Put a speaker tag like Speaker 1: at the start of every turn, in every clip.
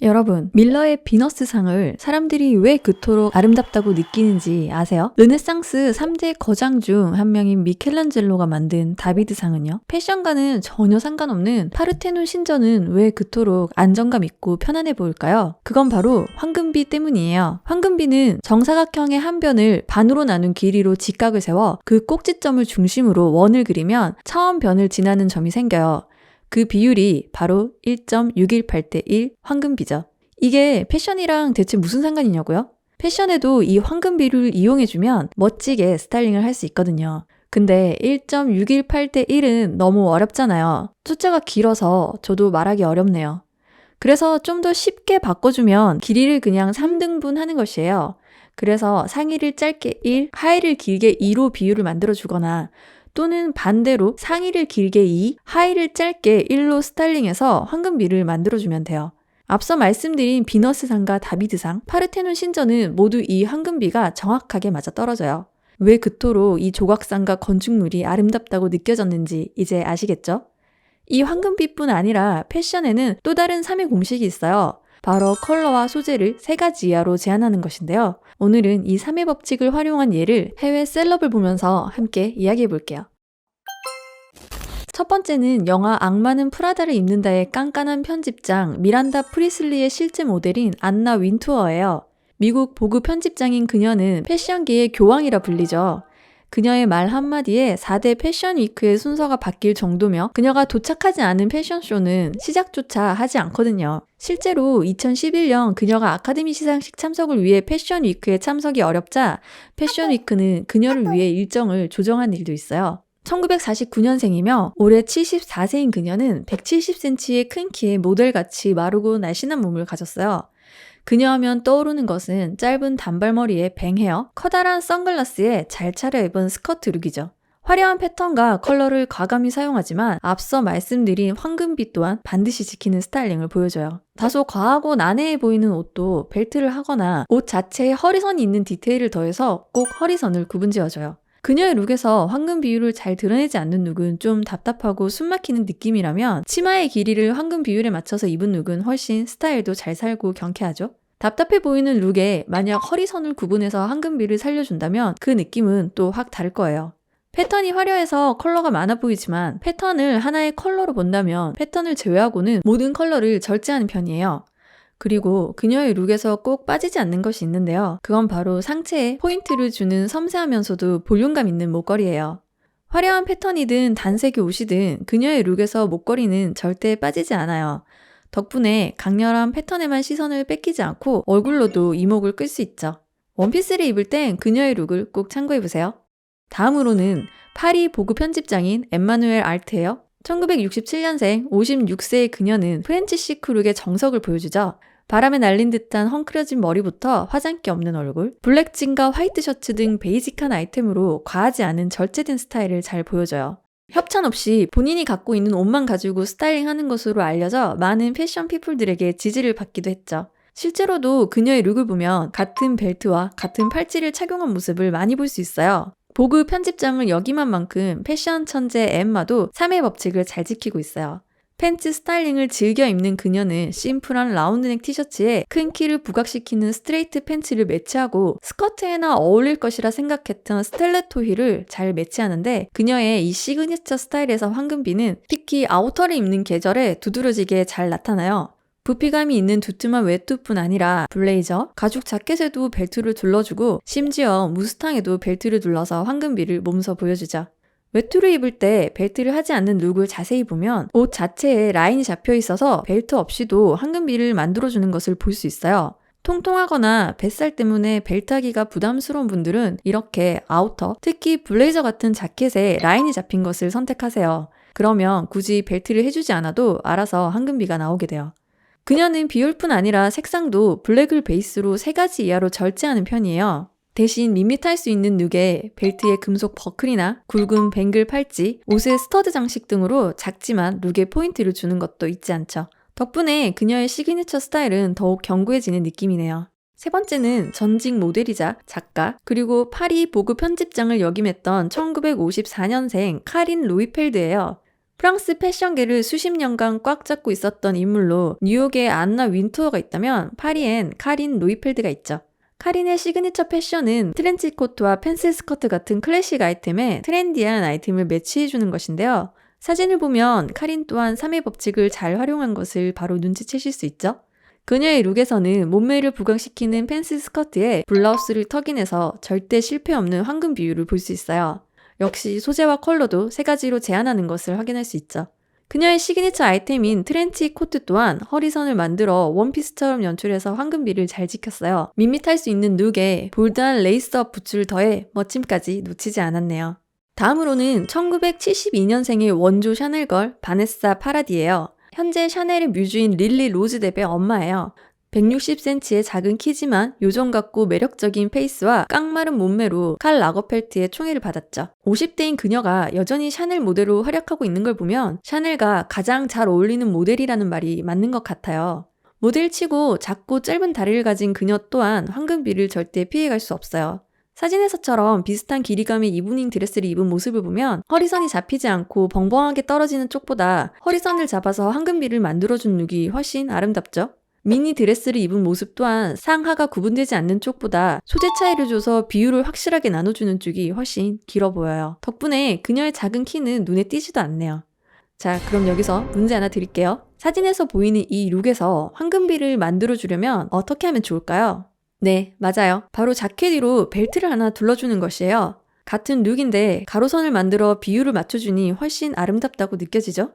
Speaker 1: 여러분, 밀러의 비너스상을 사람들이 왜 그토록 아름답다고 느끼는지 아세요? 르네상스 3대 거장 중 한 명인 미켈란젤로가 만든 다비드상은요, 패션과는 전혀 상관없는 파르테논 신전은 왜 그토록 안정감 있고 편안해 보일까요? 그건 바로 황금비 때문이에요. 황금비는 정사각형의 한 변을 반으로 나눈 길이로 직각을 세워 그 꼭지점을 중심으로 원을 그리면 차원변을 지나는 점이 생겨요. 그 비율이 바로 1.618대 1 황금비죠. 이게 패션이랑 대체 무슨 상관이냐고요? 패션에도 이 황금비를 이용해주면 멋지게 스타일링을 할 수 있거든요. 근데 1.618대 1은 너무 어렵잖아요. 숫자가 길어서 저도 말하기 어렵네요. 그래서 좀 더 쉽게 바꿔주면 길이를 그냥 3등분 하는 것이에요. 그래서 상의를 짧게 1, 하의를 길게 2로 비율을 만들어주거나 또는 반대로 상의를 길게 2, 하의를 짧게 1로 스타일링해서 황금비를 만들어주면 돼요. 앞서 말씀드린 비너스상과 다비드상, 파르테논 신전은 모두 이 황금비가 정확하게 맞아떨어져요. 왜 그토록 이 조각상과 건축물이 아름답다고 느껴졌는지 이제 아시겠죠? 이 황금비뿐 아니라 패션에는 또 다른 3의 공식이 있어요. 바로 컬러와 소재를 3가지 이하로 제한하는 것인데요. 오늘은 이 3의 법칙을 활용한 예를 해외 셀럽을 보면서 함께 이야기해 볼게요. 첫 번째는 영화 악마는 프라다를 입는다의 깐깐한 편집장 미란다 프리슬리의 실제 모델인 안나 윈투어예요. 미국 보그 편집장인 그녀는 패션계의 교황이라 불리죠. 그녀의 말 한마디에 4대 패션 위크의 순서가 바뀔 정도며 그녀가 도착하지 않은 패션쇼는 시작조차 하지 않거든요. 실제로 2011년 그녀가 아카데미 시상식 참석을 위해 패션 위크에 참석이 어렵자 패션 위크는 그녀를 위해 일정을 조정한 일도 있어요. 1949년생이며 올해 74세인 그녀는 170cm의 큰 키에 모델같이 마르고 날씬한 몸을 가졌어요. 그녀 하면 떠오르는 것은 짧은 단발머리에 뱅헤어, 커다란 선글라스에 잘 차려입은 스커트 룩이죠. 화려한 패턴과 컬러를 과감히 사용하지만 앞서 말씀드린 황금빛 또한 반드시 지키는 스타일링을 보여줘요. 다소 과하고 난해해 보이는 옷도 벨트를 하거나 옷 자체에 허리선이 있는 디테일을 더해서 꼭 허리선을 구분지어줘요. 그녀의 룩에서 황금 비율을 잘 드러내지 않는 룩은 좀 답답하고 숨막히는 느낌이라면 치마의 길이를 황금 비율에 맞춰서 입은 룩은 훨씬 스타일도 잘 살고 경쾌하죠. 답답해 보이는 룩에 만약 허리선을 구분해서 황금비를 살려준다면 그 느낌은 또 확 다를 거예요. 패턴이 화려해서 컬러가 많아 보이지만 패턴을 하나의 컬러로 본다면 패턴을 제외하고는 모든 컬러를 절제하는 편이에요. 그리고 그녀의 룩에서 꼭 빠지지 않는 것이 있는데요. 그건 바로 상체에 포인트를 주는 섬세하면서도 볼륨감 있는 목걸이예요. 화려한 패턴이든 단색의 옷이든 그녀의 룩에서 목걸이는 절대 빠지지 않아요. 덕분에 강렬한 패턴에만 시선을 뺏기지 않고 얼굴로도 이목을 끌 수 있죠. 원피스를 입을 땐 그녀의 룩을 꼭 참고해보세요. 다음으로는 파리 보그 편집장인 엠마누엘 알트예요. 1967년생 56세의 그녀는 프렌치 시크 룩의 정석을 보여주죠. 바람에 날린 듯한 헝클어진 머리부터 화장기 없는 얼굴, 블랙진과 화이트 셔츠 등 베이직한 아이템으로 과하지 않은 절제된 스타일을 잘 보여줘요. 협찬 없이 본인이 갖고 있는 옷만 가지고 스타일링하는 것으로 알려져 많은 패션 피플들에게 지지를 받기도 했죠. 실제로도 그녀의 룩을 보면 같은 벨트와 같은 팔찌를 착용한 모습을 많이 볼 수 있어요. 보그 편집장을 역임한 만큼 패션 천재 엠마도 3의 법칙을 잘 지키고 있어요. 팬츠 스타일링을 즐겨 입는 그녀는 심플한 라운드넥 티셔츠에 큰 키를 부각시키는 스트레이트 팬츠를 매치하고 스커트에나 어울릴 것이라 생각했던 스텔레토 힐을 잘 매치하는데 그녀의 이 시그니처 스타일에서 황금비는 특히 아우터를 입는 계절에 두드러지게 잘 나타나요. 부피감이 있는 두툼한 외투뿐 아니라 블레이저, 가죽 자켓에도 벨트를 둘러주고 심지어 무스탕에도 벨트를 둘러서 황금비를 몸소 보여주죠. 외투를 입을 때 벨트를 하지 않는 룩을 자세히 보면 옷 자체에 라인이 잡혀 있어서 벨트 없이도 황금비를 만들어주는 것을 볼 수 있어요. 통통하거나 뱃살 때문에 벨트하기가 부담스러운 분들은 이렇게 아우터, 특히 블레이저 같은 자켓에 라인이 잡힌 것을 선택하세요. 그러면 굳이 벨트를 해주지 않아도 알아서 황금비가 나오게 돼요. 그녀는 비율뿐 아니라 색상도 블랙을 베이스로 3가지 이하로 절제하는 편이에요. 대신 밋밋할 수 있는 룩에 벨트에 금속 버클이나 굵은 뱅글 팔찌, 옷에 스터드 장식 등으로 작지만 룩에 포인트를 주는 것도 잊지 않죠. 덕분에 그녀의 시그니처 스타일은 더욱 견고해지는 느낌이네요. 세 번째는 전직 모델이자 작가, 그리고 파리 보그 편집장을 역임했던 1954년생 카린 로이펠드예요. 프랑스 패션계를 수십 년간 꽉 잡고 있었던 인물로 뉴욕에 안나 윈토어가 있다면 파리엔 카린 로이펠드가 있죠. 카린의 시그니처 패션은 트렌치 코트와 펜슬 스커트 같은 클래식 아이템에 트렌디한 아이템을 매치해주는 것인데요. 사진을 보면 카린 또한 3의 법칙을 잘 활용한 것을 바로 눈치채실 수 있죠. 그녀의 룩에서는 몸매를 부각시키는 펜슬 스커트에 블라우스를 턱인해서 절대 실패 없는 황금 비율을 볼 수 있어요. 역시 소재와 컬러도 3가지로 제한하는 것을 확인할 수 있죠. 그녀의 시그니처 아이템인 트렌치 코트 또한 허리선을 만들어 원피스처럼 연출해서 황금비를 잘 지켰어요. 밋밋할 수 있는 룩에 볼드한 레이스업 부츠를 더해 멋짐까지 놓치지 않았네요. 다음으로는 1972년생의 원조 샤넬걸 바네사 파라디예요. 현재 샤넬의 뮤즈인 릴리 로즈뎁의 엄마예요. 160cm의 작은 키지만 요정 같고 매력적인 페이스와 깡마른 몸매로 칼 라거펠트의 총애를 받았죠. 50대인 그녀가 여전히 샤넬 모델로 활약하고 있는 걸 보면 샤넬과 가장 잘 어울리는 모델이라는 말이 맞는 것 같아요. 모델치고 작고 짧은 다리를 가진 그녀 또한 황금비를 절대 피해갈 수 없어요. 사진에서처럼 비슷한 길이감의 이브닝 드레스를 입은 모습을 보면 허리선이 잡히지 않고 벙벙하게 떨어지는 쪽보다 허리선을 잡아서 황금비를 만들어준 룩이 훨씬 아름답죠. 미니 드레스를 입은 모습 또한 상하가 구분되지 않는 쪽보다 소재 차이를 줘서 비율을 확실하게 나눠주는 쪽이 훨씬 길어 보여요. 덕분에 그녀의 작은 키는 눈에 띄지도 않네요. 자, 그럼 여기서 문제 하나 드릴게요. 사진에서 보이는 이 룩에서 황금비를 만들어주려면 어떻게 하면 좋을까요? 네, 맞아요. 바로 자켓 위로 벨트를 하나 둘러주는 것이에요. 같은 룩인데 가로선을 만들어 비율을 맞춰주니 훨씬 아름답다고 느껴지죠?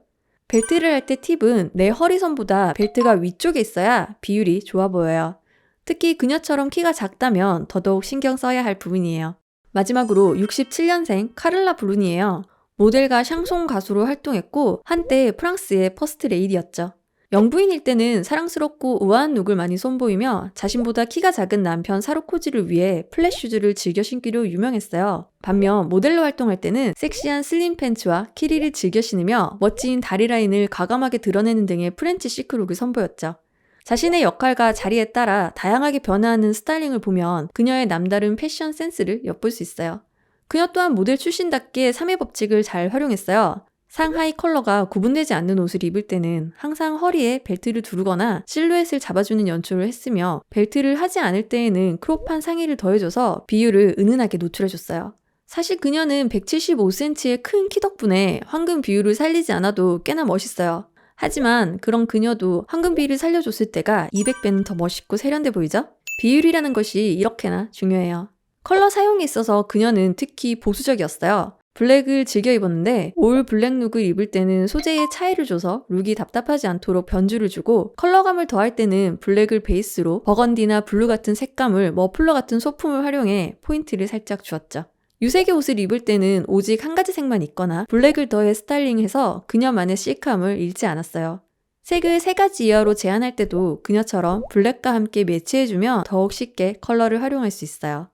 Speaker 1: 벨트를 할 때 팁은 내 허리선보다 벨트가 위쪽에 있어야 비율이 좋아 보여요. 특히 그녀처럼 키가 작다면 더더욱 신경 써야 할 부분이에요. 마지막으로 67년생 카를라 브루니예요. 모델과 샹송 가수로 활동했고 한때 프랑스의 퍼스트 레이디였죠. 영부인일 때는 사랑스럽고 우아한 룩을 많이 선보이며 자신보다 키가 작은 남편 사르코지를 위해 플랫슈즈를 즐겨 신기로 유명했어요. 반면 모델로 활동할 때는 섹시한 슬림 팬츠와 키리를 즐겨 신으며 멋진 다리 라인을 과감하게 드러내는 등의 프렌치 시크룩을 선보였죠. 자신의 역할과 자리에 따라 다양하게 변화하는 스타일링을 보면 그녀의 남다른 패션 센스를 엿볼 수 있어요. 그녀 또한 모델 출신답게 3의 법칙을 잘 활용했어요. 상하이 컬러가 구분되지 않는 옷을 입을 때는 항상 허리에 벨트를 두르거나 실루엣을 잡아주는 연출을 했으며 벨트를 하지 않을 때에는 크롭한 상의를 더해줘서 비율을 은은하게 노출해줬어요. 사실 그녀는 175cm의 큰 키 덕분에 황금 비율을 살리지 않아도 꽤나 멋있어요. 하지만 그런 그녀도 황금 비율을 살려줬을 때가 200배는 더 멋있고 세련돼 보이죠? 비율이라는 것이 이렇게나 중요해요. 컬러 사용에 있어서 그녀는 특히 보수적이었어요. 블랙을 즐겨 입었는데 올 블랙 룩을 입을 때는 소재의 차이를 줘서 룩이 답답하지 않도록 변주를 주고 컬러감을 더할 때는 블랙을 베이스로 버건디나 블루 같은 색감을 머플러 같은 소품을 활용해 포인트를 살짝 주었죠. 유색의 옷을 입을 때는 오직 한 가지 색만 입거나 블랙을 더해 스타일링해서 그녀만의 시크함을 잃지 않았어요. 색을 3가지 이하로 제한할 때도 그녀처럼 블랙과 함께 매치해주면 더욱 쉽게 컬러를 활용할 수 있어요.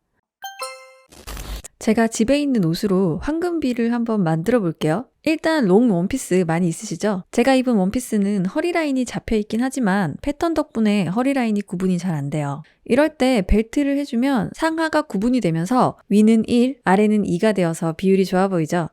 Speaker 1: 제가 집에 있는 옷으로 황금비를 한번 만들어 볼게요. 일단 롱 원피스 많이 있으시죠? 제가 입은 원피스는 허리 라인이 잡혀 있긴 하지만 패턴 덕분에 허리 라인이 구분이 잘 안 돼요. 이럴 때 벨트를 해주면 상하가 구분이 되면서 위는 1, 아래는 2가 되어서 비율이 좋아 보이죠?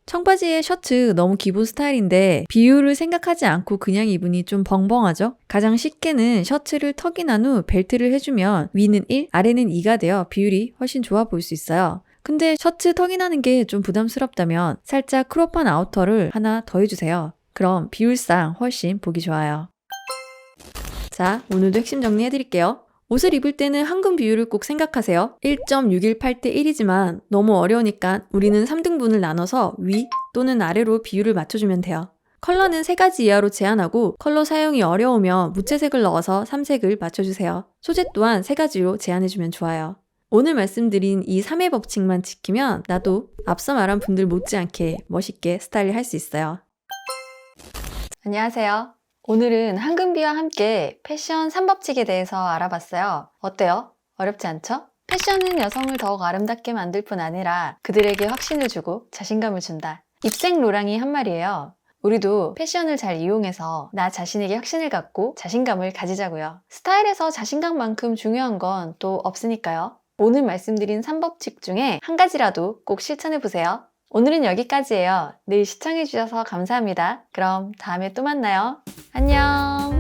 Speaker 1: 청바지에 셔츠 너무 기본 스타일인데 비율을 생각하지 않고 그냥 입으니 좀 벙벙하죠? 가장 쉽게는 셔츠를 턱인한 후 벨트를 해주면 위는 1, 아래는 2가 되어 비율이 훨씬 좋아 보일 수 있어요. 근데 셔츠 턱이 나는 게 좀 부담스럽다면 살짝 크롭한 아우터를 하나 더 해주세요. 그럼 비율상 훨씬 보기 좋아요. 자, 오늘도 핵심 정리해드릴게요. 옷을 입을 때는 황금 비율을 꼭 생각하세요. 1.618대 1이지만 너무 어려우니까 우리는 3등분을 나눠서 위 또는 아래로 비율을 맞춰주면 돼요. 컬러는 3가지 이하로 제한하고 컬러 사용이 어려우면 무채색을 넣어서 3색을 맞춰주세요. 소재 또한 3가지로 제한해주면 좋아요. 오늘 말씀드린 이 3의 법칙만 지키면 나도 앞서 말한 분들 못지않게 멋있게 스타일을 할 수 있어요. 안녕하세요. 오늘은 황금비와 함께 패션 3법칙에 대해서 알아봤어요. 어때요? 어렵지 않죠? 패션은 여성을 더욱 아름답게 만들 뿐 아니라 그들에게 확신을 주고 자신감을 준다. 입생 로랑이 한 말이에요. 우리도 패션을 잘 이용해서 나 자신에게 확신을 갖고 자신감을 가지자고요. 스타일에서 자신감만큼 중요한 건 또 없으니까요. 오늘 말씀드린 3법칙 중에 한 가지라도 꼭 실천해보세요. 오늘은 여기까지예요. 늘 시청해주셔서 감사합니다. 그럼 다음에 또 만나요. 안녕!